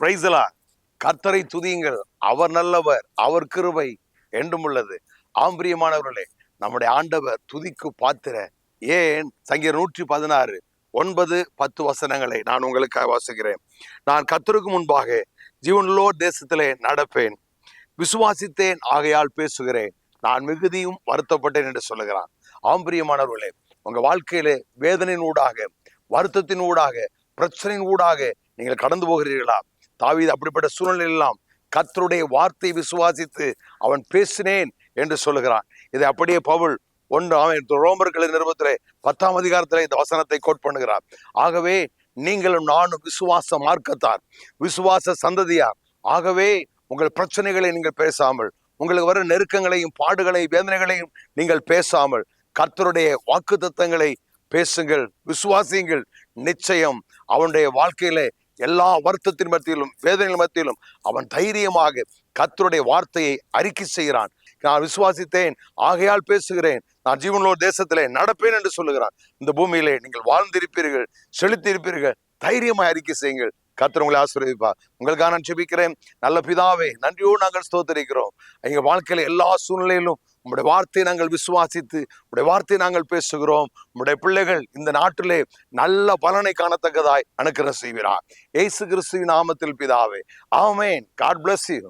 Praise the Lord. கர்த்தரை துதியுங்கள், அவர் நல்லவர், அவர் கிருபை என்றும் உள்ளது. ஆம்பிரியமானவர்களே, நம்முடைய ஆண்டவர் துதிக்கு பாத்திர. ஏன்? சங்கீதம் 116 9, 10 வசனங்களை நான் உங்களுக்காக வாசிக்கிறேன். நான் கர்த்தருக்கு முன்பாக ஜீவனுள்ளோர் தேசத்திலே நடப்பேன், விசுவாசித்தேன் ஆகையால் பேசுகிறேன், நான் மிகுதியும் வருத்தப்பட்டேன் என்று சொல்லுகிறான். ஆம்பிரியமானவர்களே, உங்க வாழ்க்கையிலே வேதனையின் ஊடாக, வருத்தத்தின் ஊடாக, பிரச்சனையின் ஊடாக நீங்கள் கடந்து போகிறீர்களா? தாவீது அப்படிப்பட்ட சூழ்நிலையெல்லாம் கர்த்தருடைய வார்த்தையை விசுவாசித்து அவன் பேசினேன் என்று சொல்லுகிறான். இதை அப்படியே பவுல் ரோமர்களின் நிருபத்திலே 10ஆம் அதிகாரத்திலே இந்த வசனத்தை கோட் பண்ணுகிறார். ஆகவே நீங்களும் நானும் விசுவாச மார்க்கத்தார், விசுவாச சந்ததியார். ஆகவே உங்கள் பிரச்சனைகளை நீங்கள் பேசாமல், உங்களுக்கு வர நெருக்கங்களையும் பாடுகளையும் வேதனைகளையும் நீங்கள் பேசாமல் கர்த்தருடைய வாக்குத்தத்தங்களை பேசுங்கள், விசுவாசியுங்கள். நிச்சயம் அவனுடைய வாழ்க்கையில எல்லா வருத்தத்தின் மத்தியிலும் வேதனைகள் மத்தியிலும் அவன் தைரியமாக கர்த்தருடைய வார்த்தையை அறிக்கை செய்கிறான். நான் விசுவாசித்தேன் ஆகையால் பேசுகிறேன், நான் ஜீவனுள்ளோர் தேசத்திலே நடப்பேன் என்று சொல்லுகிறான். இந்த பூமியிலே நீங்கள் வாழ்ந்திருப்பீர்கள், செழித்திருப்பீர்கள். தைரியமாய் அறிக்கை செய்யுங்கள். கர்த்தர் உங்களை ஆசீர்வதிப்பார். உங்களுக்காக நான் ஜெபிக்கிறேன். நல்ல பிதாவே, நன்றியோடு நாங்கள் ஸ்தோத்திரிக்கிறோம். எங்க வாழ்க்கையில எல்லா சூழ்நிலையிலும் உங்களுடைய வார்த்தையை நாங்கள் விசுவாசித்து உங்களுடைய வார்த்தையை நாங்கள் பேசுகிறோம். உங்களுடைய பிள்ளைகள் இந்த நாட்டிலே நல்ல பலனை காணத்தக்கதாய் அனுக்கிரகம் செய்கிறார். இயேசு கிறிஸ்துவின் நாமத்தில் பிதாவே, ஆமென். God bless you.